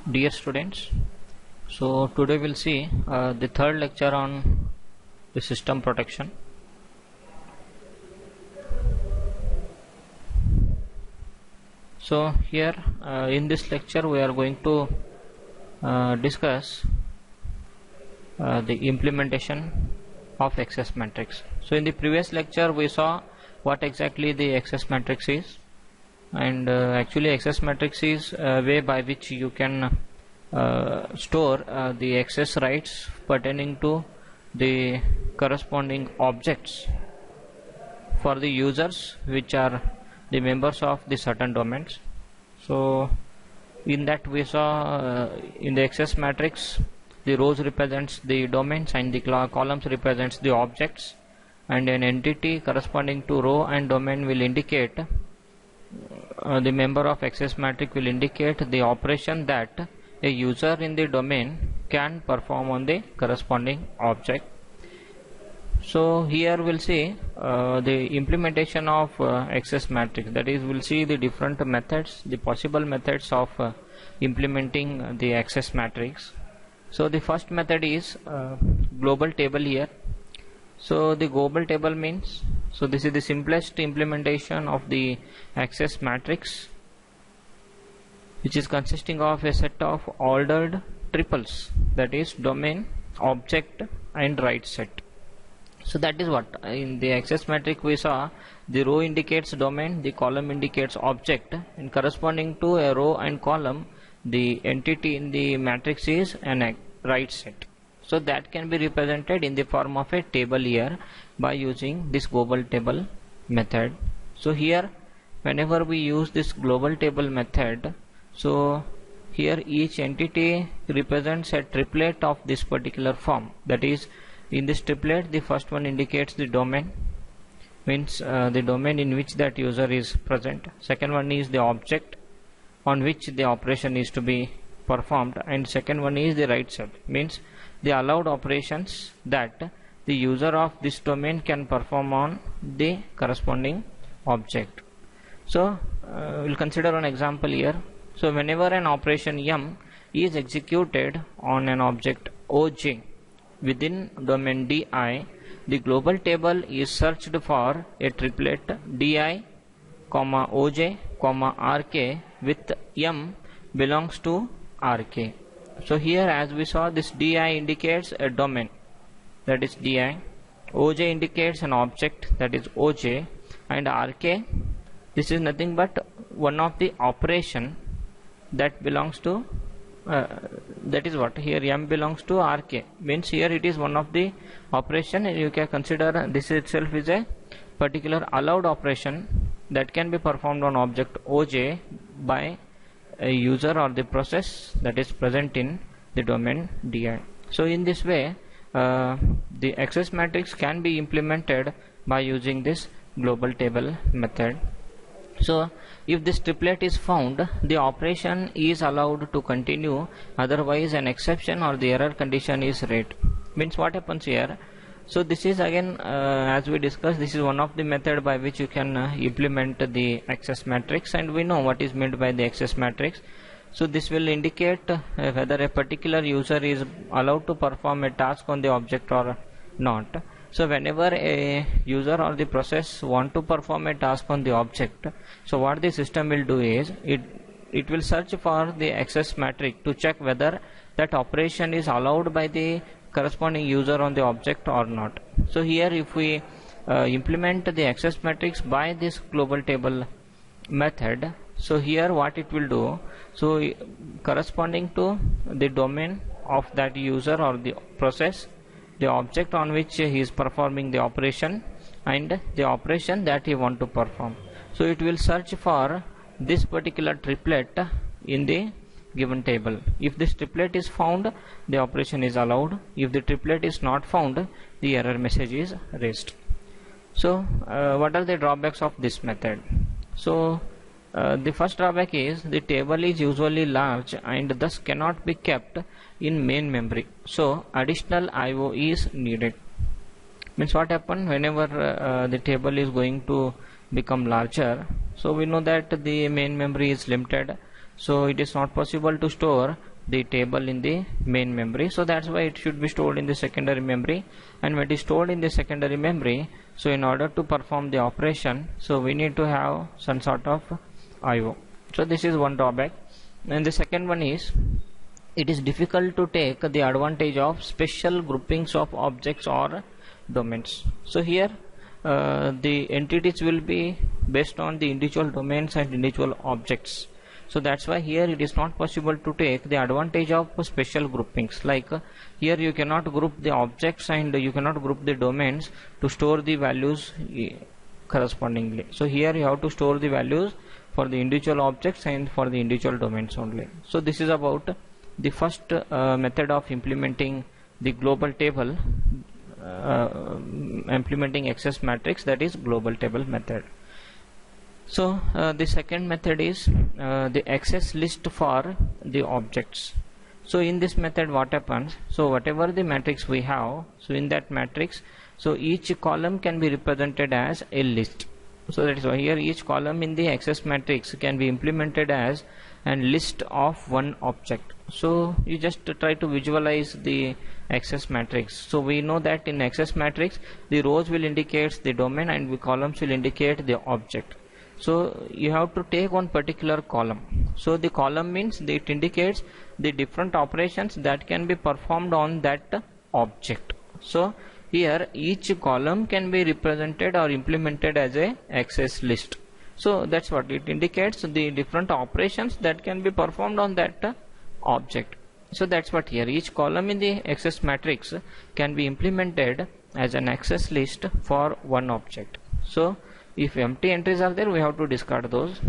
Dear students, so today we'll see the third lecture on the system protection. So here in this lecture we are going to discuss the implementation of access matrix. So in the previous lecture we saw what exactly the access matrix is, and actually access matrix is a way by which you can store the access rights pertaining to the corresponding objects for the users which are the members of the certain domains. So in that we saw in the access matrix the rows represents the domains and the columns represents the objects, and an entity corresponding to row and domain will indicate the member of access matrix will indicate the operation that a user in the domain can perform on the corresponding object. So here we'll see the implementation of access matrix, that is we'll see the different methods, the possible methods of implementing the access matrix. So the first method is global table here. So the global table means, so this is the simplest implementation of the access matrix, which is consisting of a set of ordered triples, that is domain, object and right set. So that is what in the access matrix we saw the row indicates domain, the column indicates object, and corresponding to a row and column the entity in the matrix is an right set. So that can be represented in the form of a table here by using this global table method. So here whenever we use this global table method, so here each entity represents a triplet of this particular form, that is in this triplet the first one indicates the domain, means the domain in which that user is present. Second one is the object on which the operation is to be performed, and second one is the right set, means the allowed operations that the user of this domain can perform on the corresponding object. So we'll consider an example here. So whenever an operation M is executed on an object OJ within domain DI, the global table is searched for a triplet DI, OJ, RK with M belongs to RK. So here as we saw, this DI indicates a domain, that is DI, OJ indicates an object, that is OJ, and RK, this is nothing but one of the operation that belongs to that is what here M belongs to RK, means here it is one of the operation, and you can consider this itself is a particular allowed operation that can be performed on object OJ by a user or the process that is present in the domain DI. So in this way the access matrix can be implemented by using this global table method. So if this triplet is found, the operation is allowed to continue, otherwise an exception or the error condition is read. Means what happens here? So this is again as we discussed, this is one of the method by which you can implement the access matrix, and we know what is meant by the access matrix. So this will indicate whether a particular user is allowed to perform a task on the object or not. So whenever a user or the process want to perform a task on the object, so what the system will do is it will search for the access matrix to check whether that operation is allowed by the corresponding user on the object or not. So here if we implement the access matrix by this global table method, so here what it will do, so corresponding to the domain of that user or the process, the object on which he is performing the operation, and the operation that he want to perform, so it will search for this particular triplet in the given table. If this triplet is found, the operation is allowed. If the triplet is not found, the error message is raised. So what are the drawbacks of this method? So the first drawback is the table is usually large and thus cannot be kept in main memory, so additional IO is needed. Means what happen whenever the table is going to become larger, so we know that the main memory is limited, so it is not possible to store the table in the main memory. So that's why it should be stored in the secondary memory, and when it is stored in the secondary memory, so in order to perform the operation, so we need to have some sort of IO. So this is one drawback. And the second one is, it is difficult to take the advantage of special groupings of objects or domains. So here the entities will be based on the individual domains and individual objects. So that's why here it is not possible to take the advantage of special groupings. Like here you cannot group the objects and you cannot group the domains to store the values correspondingly. So here you have to store the values for the individual objects and for the individual domains only. So this is about the first method of implementing the global table, implementing access matrix, that is global table method. So the second method is the access list for the objects. So in this method what happens, so whatever the matrix we have, so in that matrix, so each column can be represented as a list. So that is why here each column in the access matrix can be implemented as a list of one object. So you just try to visualize the access matrix. So we know that in access matrix the rows will indicate the domain and the columns will indicate the object. So you have to take one particular column. So the column means that it indicates the different operations that can be performed on that object. So here each column can be represented or implemented as a access list. So that's what it indicates, the different operations that can be performed on that object. So that's what here each column in the access matrix can be implemented as an access list for one object. So if empty entries are there, we have to discard those.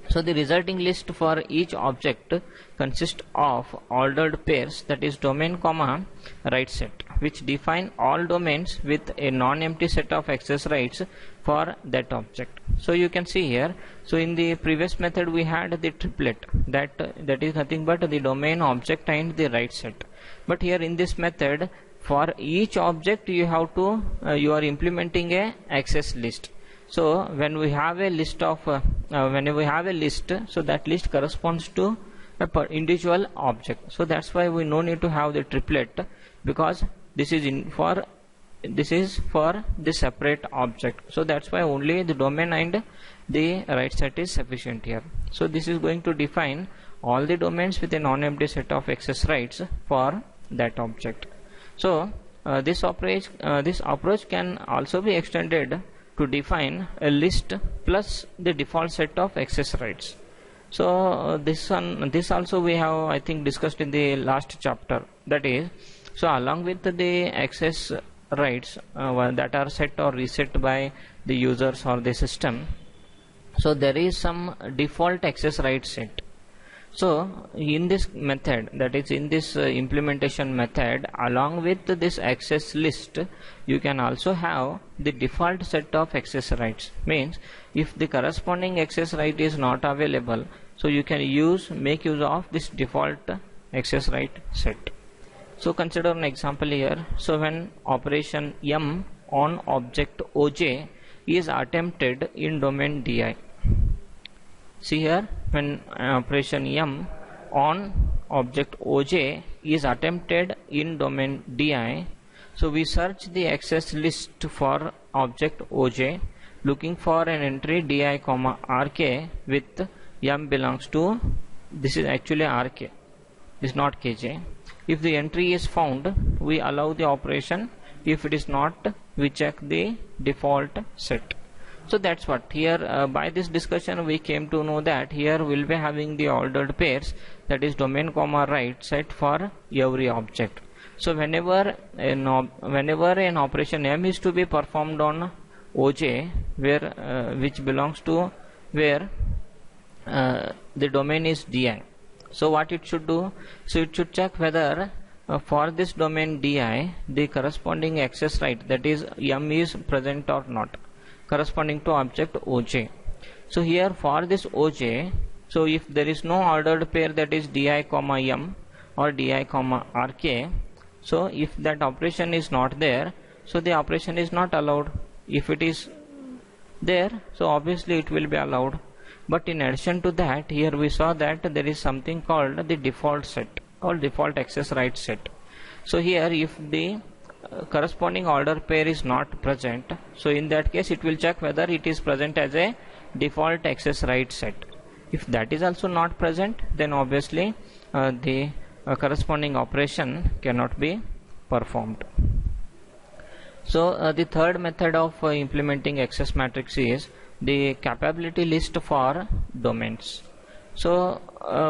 So the resulting list for each object consists of ordered pairs, that is domain comma right set, which define all domains with a non-empty set of access rights for that object. So you can see here, so in the previous method we had the triplet, that is nothing but the domain, object and the right set. But here in this method, for each object you have to you are implementing a access list. So when we have a list of whenever we have a list, so that list corresponds to a per individual object. So that's why we no need to have the triplet, because this is for the separate object. So that's why only the domain and the right set is sufficient here. So this is going to define all the domains with a non-empty set of access rights for that object. So this approach can also be extended to define a list plus the default set of access rights. So this also we have, I think, discussed in the last chapter. That is, so along with the access rights that are set or reset by the users or the system, so there is some default access right set. So in this method, that is in this implementation method, along with this access list, you can also have the default set of access rights. Means if the corresponding access right is not available, so you can make use of this default access right set. So consider an example here. So when operation M on object OJ is attempted in domain DI. See here, when operation M on object OJ is attempted in domain DI, so we search the access list for object OJ, looking for an entry DI comma RK with M belongs to, this is actually RK, this is not KJ. If the entry is found, we allow the operation. If it is not, we check the default set. So that's what here by this discussion we came to know that here we'll be having the ordered pairs, that is domain comma right set for every object. So whenever an operation M is to be performed on OJ, where which belongs to where the domain is DI. So what it should do, so it should check whether for this domain DI the corresponding access right, that is M, is present or not, corresponding to object OJ. So here for this OJ, so if there is no ordered pair, that is DI comma M or DI comma RK, so if that operation is not there, so the operation is not allowed. If it is there, so obviously it will be allowed. But in addition to that, here we saw that there is something called the default set or default access right set. So here if the corresponding order pair is not present, so in that case it will check whether it is present as a default access right set. If that is also not present, then obviously the corresponding operation cannot be performed. So the third method of implementing access matrix is the capability list for domains. So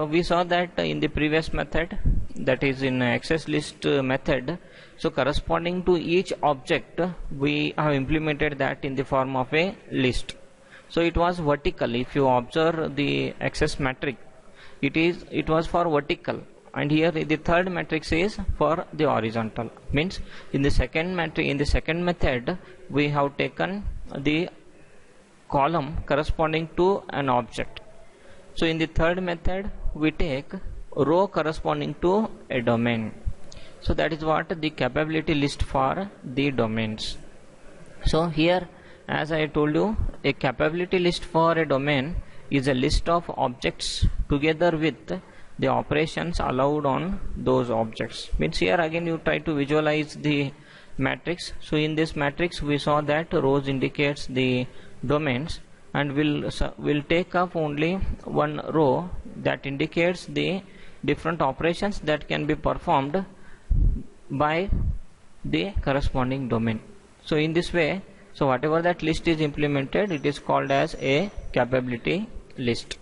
we saw that in the previous method, that is in access list method, so corresponding to each object we have implemented that in the form of a list. So it was vertical. If you observe the access matrix, it was for vertical, and here the third matrix is for the horizontal. Means in the second method we have taken the column corresponding to an object. So in the third method we take row corresponding to a domain. So that is what the capability list for the domains. So here, as I told you, a capability list for a domain is a list of objects together with the operations allowed on those objects. Means here again you try to visualize the matrix. So in this matrix we saw that rows indicates the domains, and we'll take up only one row that indicates the different operations that can be performed by the corresponding domain. So in this way, so whatever that list is implemented, it is called as a capability list.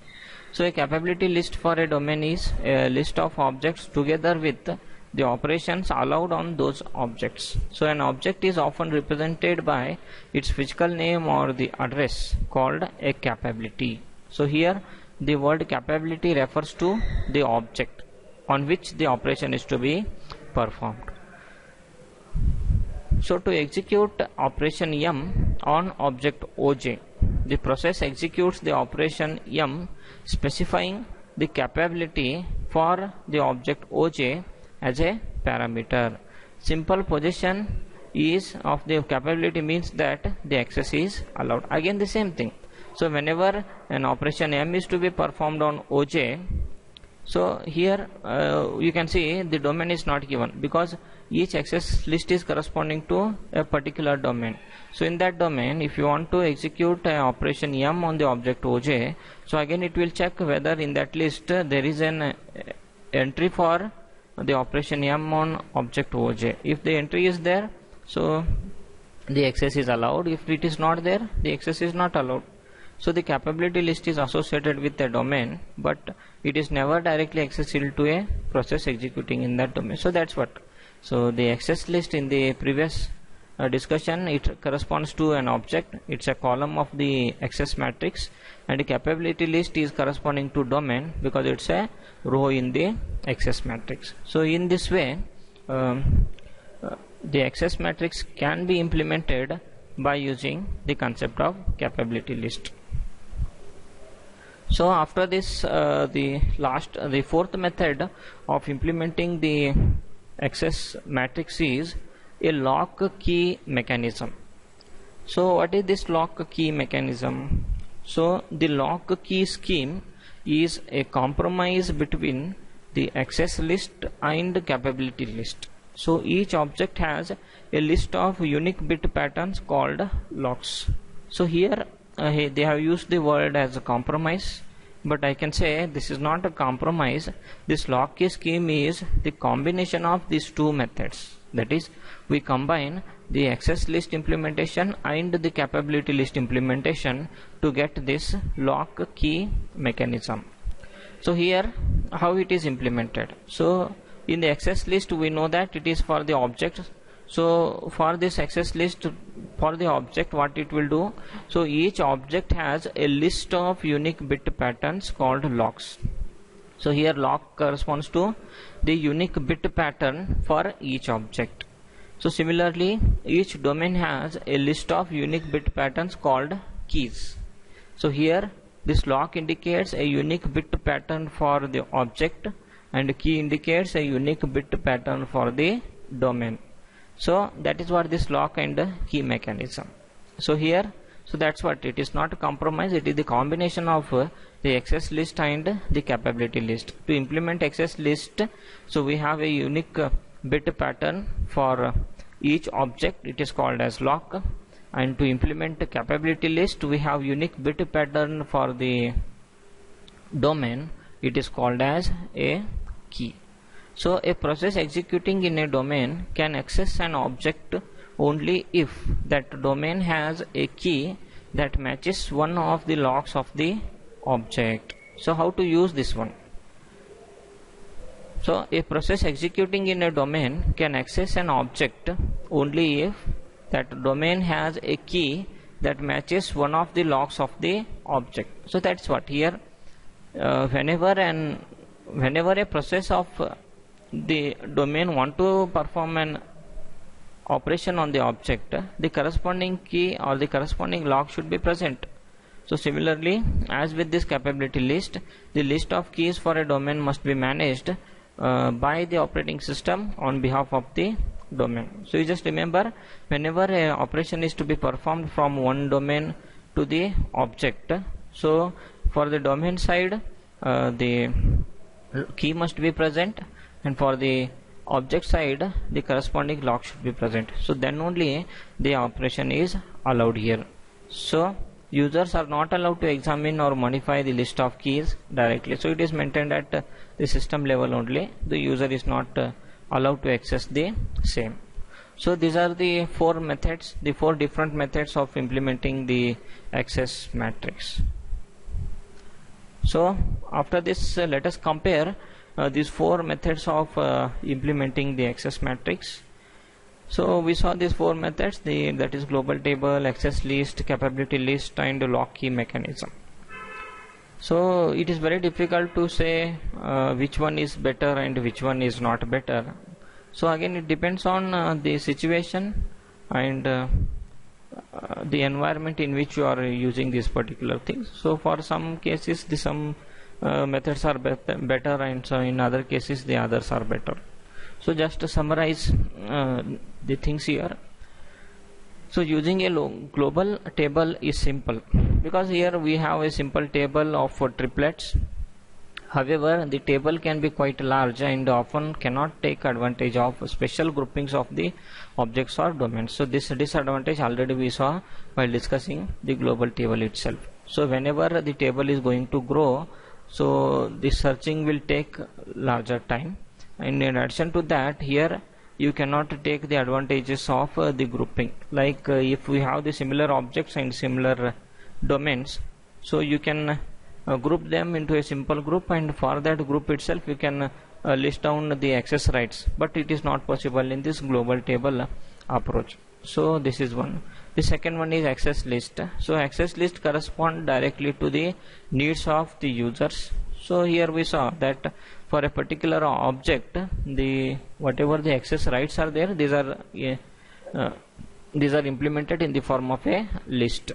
So a capability list for a domain is a list of objects together with the operations allowed on those objects. So an object is often represented by its physical name or the address, called a capability. So here the word capability refers to the object on which the operation is to be performed. So to execute operation M on object OJ, the process executes the operation M specifying the capability for the object OJ as a parameter. Simple possession is of the capability means that the access is allowed. Again the same thing. So whenever an operation M is to be performed on OJ, so here you can see the domain is not given because each access list is corresponding to a particular domain. So in that domain, if you want to execute operation M on the object OJ, so again it will check whether in that list there is an entry for the operation M on object OJ. If the entry is there, so the access is allowed. If it is not there, the access is not allowed. So the capability list is associated with a domain, but it is never directly accessible to a process executing in that domain. So that's what. So the access list in the previous discussion, it corresponds to an object. It's a column of the access matrix, and the capability list is corresponding to domain because it's a row in the access matrix. So in this way, the access matrix can be implemented by using the concept of capability list. So after this, the fourth method of implementing the access matrix is a lock key mechanism. So what is this lock key mechanism? So the lock key scheme is a compromise between the access list and capability list. So each object has a list of unique bit patterns called locks. So here they have used the word as a compromise, but I can say this is not a compromise. This lock key scheme is the combination of these two methods. That is, we combine the access list implementation and the capability list implementation to get this lock key mechanism. So here how it is implemented. So in the access list we know that it is for the object. So for this access list for the object, what it will do, so each object has a list of unique bit patterns called locks. So here lock corresponds to the unique bit pattern for each object. So similarly, each domain has a list of unique bit patterns called keys. So here this lock indicates a unique bit pattern for the object, and key indicates a unique bit pattern for the domain. So that is what this lock and key mechanism. So here So that's what it is, not a compromise, it is the combination of the access list and the capability list. To implement access list, so we have a unique bit pattern for each object, it is called as lock, and to implement the capability list we have unique bit pattern for the domain, it is called as a key. So a process executing in a domain can access an object only if that domain has a key that matches one of the locks of the object. So how to use this one? So a process executing in a domain can access an object only if that domain has a key that matches one of the locks of the object. So that's what here whenever a process of the domain want to perform an operation on the object, the corresponding key or the corresponding lock should be present. So similarly, as with this capability list, the list of keys for a domain must be managed by the operating system on behalf of the domain. So you just remember, whenever a operation is to be performed from one domain to the object, so for the domain side the key must be present, and for the object side the corresponding lock should be present. So then only the operation is allowed here. So users are not allowed to examine or modify the list of keys directly. So it is maintained at the system level only. The user is not allowed to access the same. So these are the four methods, the four different methods of implementing the access matrix. So after this let us compare these four methods of implementing the access matrix. So we saw these four methods, that is global table, access list, capability list, and lock key mechanism. So it is very difficult to say which one is better and which one is not better. So again it depends on the situation and the environment in which you are using these particular things. So for some cases some methods are better, and so in other cases the others are better. So just to summarize the things here. So using a global table is simple because here we have a simple table of triplets. However, the table can be quite large and often cannot take advantage of special groupings of the objects or domains. So this disadvantage already we saw while discussing the global table itself. So whenever the table is going to grow, so the searching will take larger time, and in addition to that, here you cannot take the advantages of the grouping. Like if we have the similar objects and similar domains, so you can group them into a simple group, and for that group itself you can list down the access rights, but it is not possible in this global table approach. So this is one. The second one is access list. So access list correspond directly to the needs of the users. So here we saw that for a particular object, the whatever the access rights are there, these are implemented in the form of a list.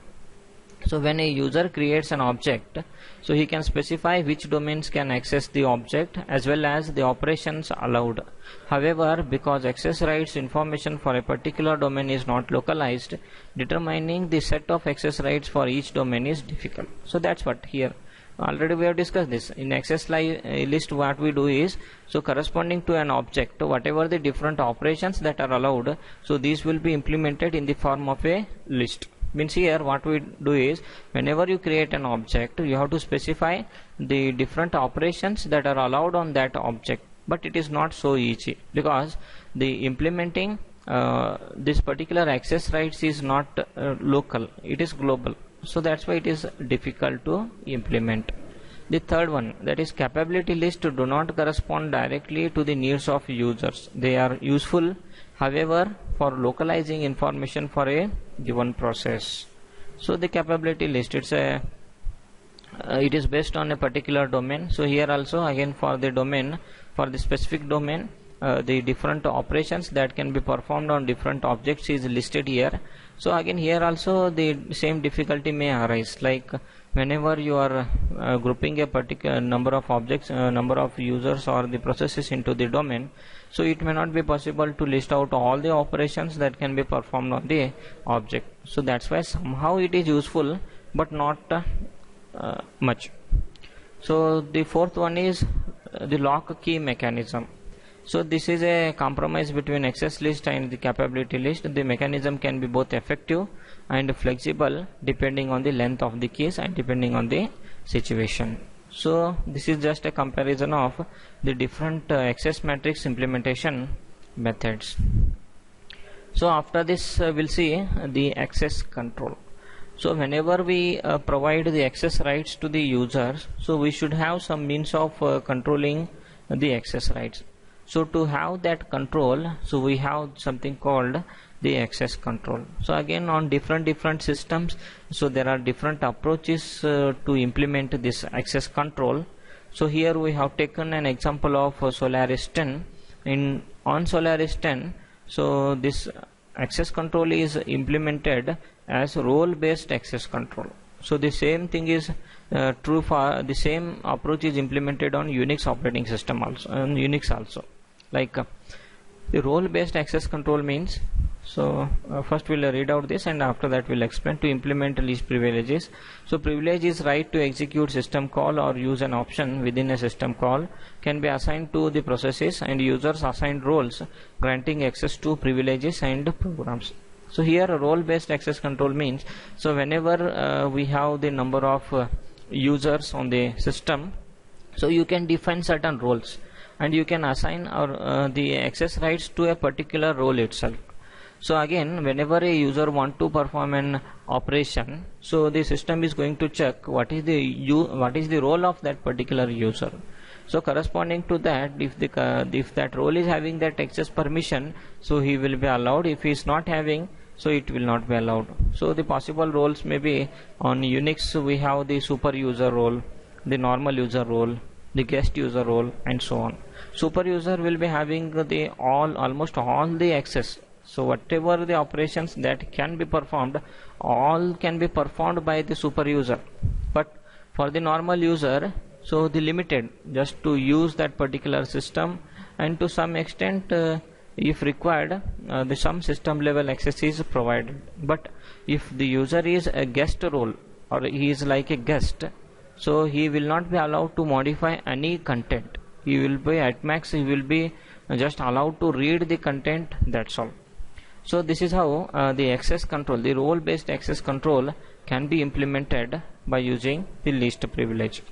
So when a user creates an object, so he can specify which domains can access the object as well as the operations allowed. However, because access rights information for a particular domain is not localized, determining the set of access rights for each domain is difficult. So that's what here already we have discussed this. In access list what we do is, so corresponding to an object, whatever the different operations that are allowed, so these will be implemented in the form of a list. Means here what we do is, whenever you create an object, you have to specify the different operations that are allowed on that object, but it is not so easy because the implementing this particular access rights is not local, it is global. So that's why it is difficult to implement. The third one, that is capability list, do not correspond directly to the needs of users. They are useful, however, for localizing information for a given process. So the capability list, it is based on a particular domain. So here also again for the domain, for the specific domain, the different operations that can be performed on different objects is listed here. So again here also the same difficulty may arise, like whenever you are grouping a particular number of objects, number of users or the processes into the domain, so it may not be possible to list out all the operations that can be performed on the object. So that's why somehow it is useful, but not much. So the fourth one is the lock key mechanism. So this is a compromise between access list and the capability list. The mechanism can be both effective and flexible depending on the length of the keys and depending on the situation. So this is just a comparison of the different access matrix implementation methods. So after this we'll see the access control. So whenever we provide the access rights to the users, so we should have some means of controlling the access rights. So to have that control, so we have something called the access control. So again, on different systems, so there are different approaches to implement this access control. So here we have taken an example of Solaris 10. On Solaris 10, so this access control is implemented as role-based access control. So the same thing is true for the same approach is implemented on Unix operating system also, on Unix also. Like the role-based access control means, so first we'll read out this and after that we'll explain. To implement least privileges. So privilege is right to execute system call or use an option within a system call, can be assigned to the processes and users assigned roles granting access to privileges and programs. So here role-based access control means, so whenever we have the number of users on the system, so you can define certain roles and you can assign the access rights to a particular role itself. So again, whenever a user want to perform an operation, so the system is going to check what is the role of that particular user. So corresponding to that, if that role is having that access permission, so he will be allowed. If he is not having, so it will not be allowed. So the possible roles may be, on Unix we have the super user role, the normal user role, the guest user role, and so on. Super user will be having the almost all the access. So whatever the operations that can be performed, all can be performed by the super user. But for the normal user, so the limited, just to use that particular system, and to some extent if required some system level access is provided. But if the user is a guest role or he is like a guest, so he will not be allowed to modify any content. He will be at max, he will be just allowed to read the content, that's all. So this is how the access control, the role based access control, can be implemented by using the least privilege.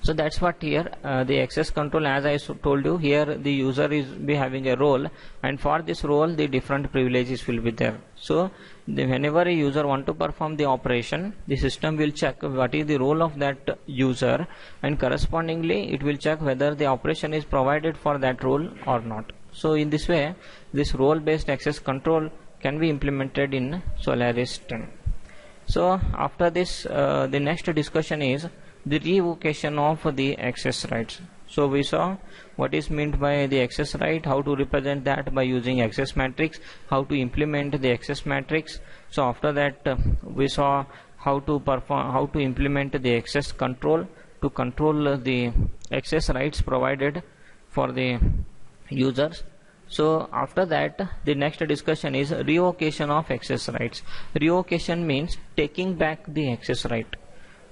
So that's what here the access control, as I told you, here the user is be having a role, and for this role the different privileges will be there. So whenever a user want to perform the operation, the system will check what is the role of that user, and correspondingly it will check whether the operation is provided for that role or not. So in this way, this role based access control can be implemented in Solaris 10. So after this the next discussion is the revocation of the access rights. So we saw what is meant by the access right, how to represent that by using access matrix, how to implement the access matrix. So after that we saw how to implement the access control to control the access rights provided for the users. So after that the next discussion is revocation of access rights. Revocation means taking back the access right.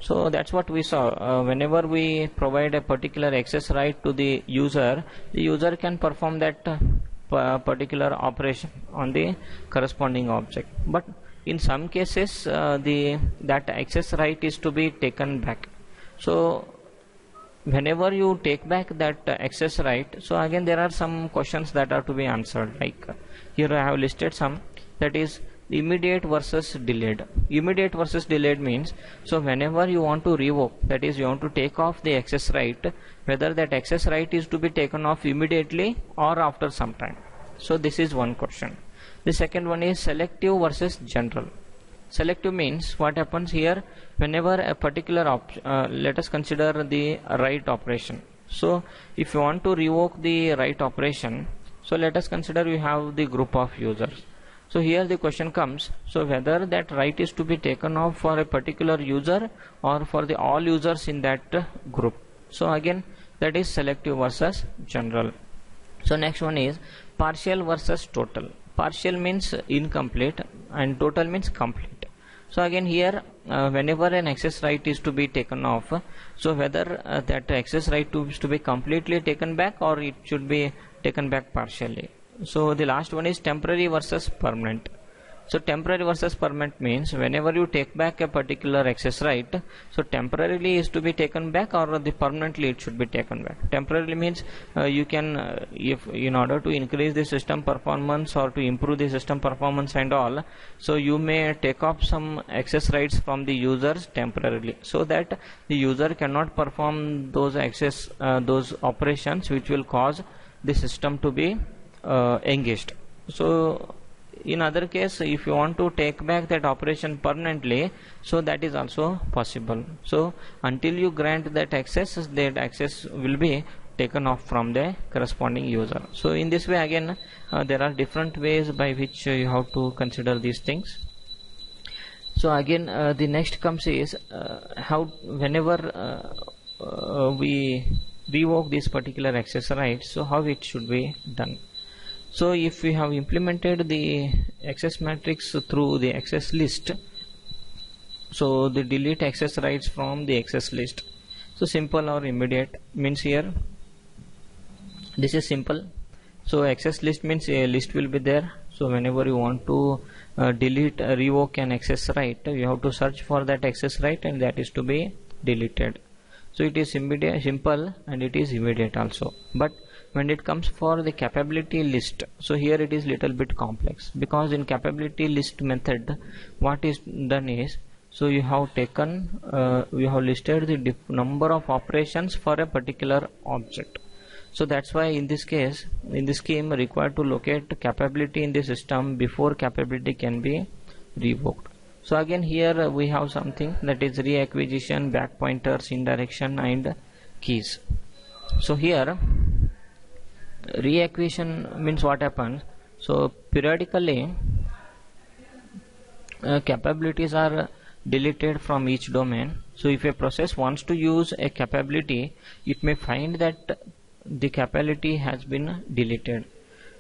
So that's what we saw. Whenever we provide a particular access right to the user can perform that particular operation on the corresponding object. But in some cases that access right is to be taken back. So whenever you take back that access right, so again there are some questions that are to be answered. Like here I have listed some, that is immediate versus delayed. Immediate versus delayed means, so whenever you want to revoke, that is you want to take off the access right, whether that access right is to be taken off immediately or after some time. So this is one question. The second one is selective versus general. Selective means what happens here, whenever a particular let us consider the write operation. So if you want to revoke the write operation, so let us consider you have the group of users. So here the question comes, so whether that right is to be taken off for a particular user or for the all users in that group. So again, that is selective versus general. So next one is partial versus total. Partial means incomplete and total means complete. So again here, whenever an access right is to be taken off, so whether that access right is to be completely taken back or it should be taken back partially. So the last one is temporary versus permanent. So temporary versus permanent means whenever you take back a particular access right, so temporarily is to be taken back or the permanently it should be taken back. Temporarily means you can if in order to increase the system performance or to improve the system performance and all, so you may take off some access rights from the users temporarily, so that the user cannot perform those those operations which will cause the system to be engaged. So in other case, if you want to take back that operation permanently, so that is also possible. So until you grant that access will be taken off from the corresponding user. So in this way again there are different ways by which you have to consider these things. So again the next comes is how whenever we revoke this particular access right, so how it should be done. So if we have implemented the access matrix through the access list, so the delete access rights from the access list. So simple or immediate means here this is simple. So access list means a list will be there. So whenever you want to delete revoke an access right, you have to search for that access right and that is to be deleted. So it is immediate, simple, and it is immediate also. But when it comes for the capability list, so here it is little bit complex, because in capability list method what is done is, so you have taken you have listed the number of operations for a particular object. So that's why in this case, in this scheme, required to locate capability in the system before capability can be revoked. So again here we have something that is reacquisition, back pointers, indirection and keys. So here reacquisition means what happens, so periodically capabilities are deleted from each domain. So if a process wants to use a capability, it may find that the capability has been deleted.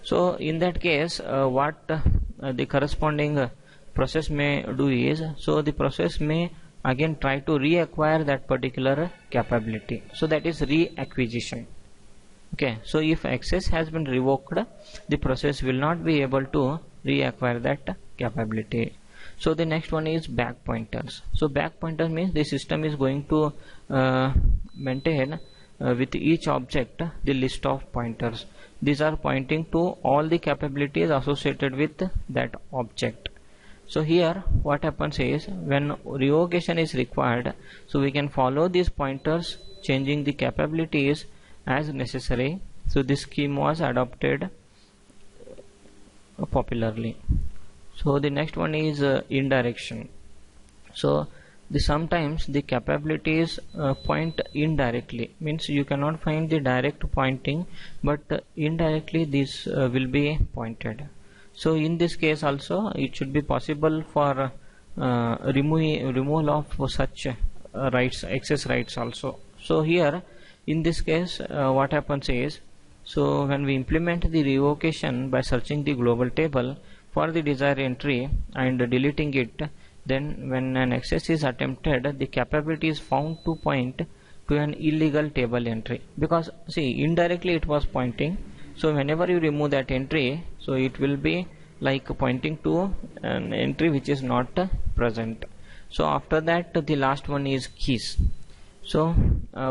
So in that case what the corresponding process may do is, so the process may again try to reacquire that particular capability. So that is reacquisition. Okay, so if access has been revoked, the process will not be able to reacquire that capability. So the next one is back pointers. So back pointer means the system is going to maintain with each object the list of pointers. These are pointing to all the capabilities associated with that object. So here what happens is, when revocation is required, so we can follow these pointers, changing the capabilities as necessary. So this scheme was adopted popularly. So the next one is indirection. So sometimes the capabilities point indirectly, means you cannot find the direct pointing, but indirectly this will be pointed. So in this case also it should be possible for removal of such rights, access rights also. So here in this case what happens is, so when we implement the revocation by searching the global table for the desired entry and deleting it, then when an access is attempted, the capability is found to point to an illegal table entry, because see indirectly it was pointing. So whenever you remove that entry, so it will be like pointing to an entry which is not present. So after that the last one is keys. So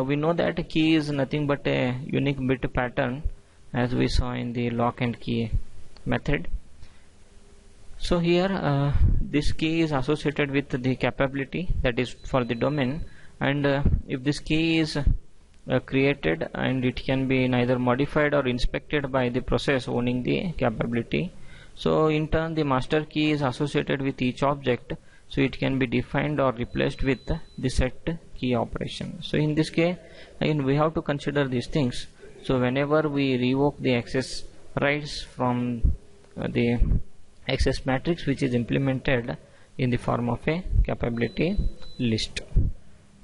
we know that key is nothing but a unique bit pattern, as we saw in the lock and key method. So here this key is associated with the capability, that is for the domain, and if this key is created, and it can be neither modified or inspected by the process owning the capability. So in turn the master key is associated with each object, so it can be defined or replaced with the set key operation. So in this case again we have to consider these things. So whenever we revoke the access rights from the access matrix which is implemented in the form of a capability list.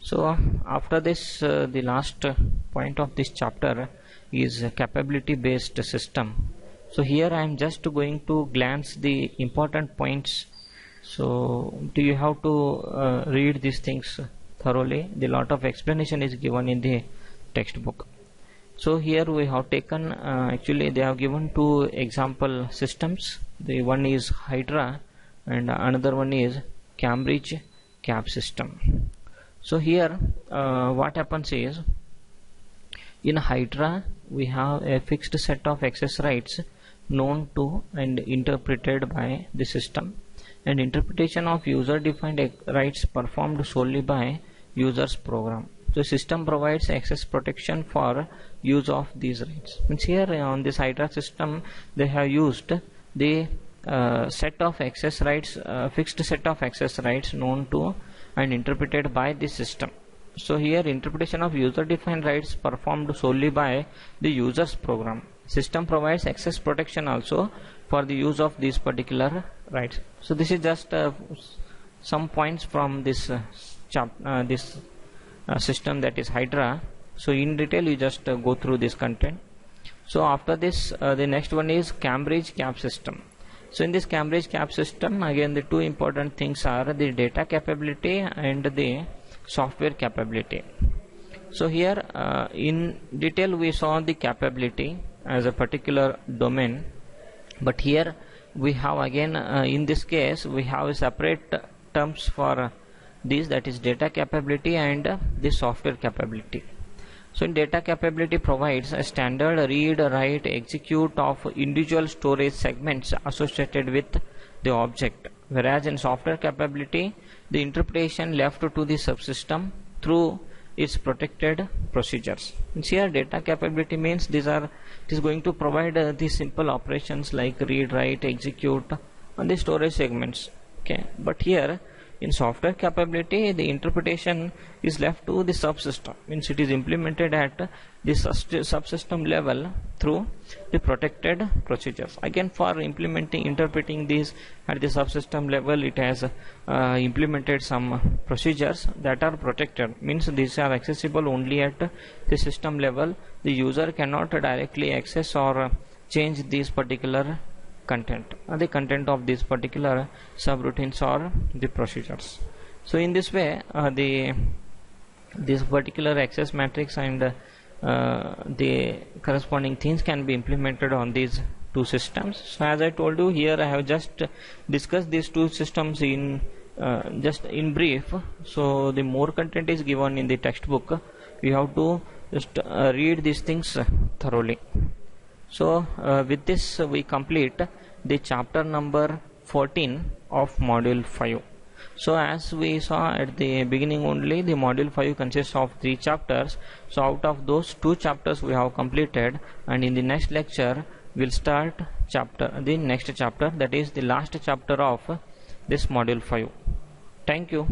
So after this, the last point of this chapter is a capability based system. So here I am just going to glance the important points. So do you have to read these things thoroughly? The lot of explanation is given in the textbook. So here we have taken actually they have given two example systems. The one is Hydra and another one is Cambridge CAP system. So here what happens is, in Hydra we have a fixed set of access rights known to and interpreted by the system, and interpretation of user defined rights performed solely by user's program. So system provides access protection for use of these rights. Means here on this Hydra system they have used the set of access rights, fixed set of access rights known to and interpreted by the system. So here interpretation of user defined rights performed solely by the user's program. System provides access protection also for the use of these particular rights. So this is just some points from this system, that is Hydra. So in detail you just go through this content. So after this the next one is Cambridge CAP system. So in this Cambridge CAP system, again the two important things are the data capability and the software capability. So here in detail we saw the capability as a particular domain, but here we have again in this case we have separate terms for this, that is data capability and the software capability. So in data capability provides a standard read, write, execute of individual storage segments associated with the object, whereas in software capability the interpretation left to the subsystem through its protected procedures. And here data capability means it is going to provide these simple operations like read, write, execute on the storage segments. Okay, but here in software capability the interpretation is left to the subsystem, means it is implemented at the subsystem level through the protected procedures. Again, for interpreting these at the subsystem level, it has implemented some procedures that are protected, means these are accessible only at the system level. The user cannot directly access or change these particular content, the content of these particular subroutines or the procedures. So in this way this particular access matrix and the corresponding things can be implemented on these two systems. So as I told you, here I have just discussed these two systems in just in brief. So the more content is given in the textbook, you have to just read these things thoroughly. So with this we complete the chapter number 14 of module 5. So as we saw at the beginning only, the module 5 consists of 3 chapters. So out of those 2 chapters we have completed, and in the next lecture we'll start the next chapter, that is the last chapter of this module 5. Thank you.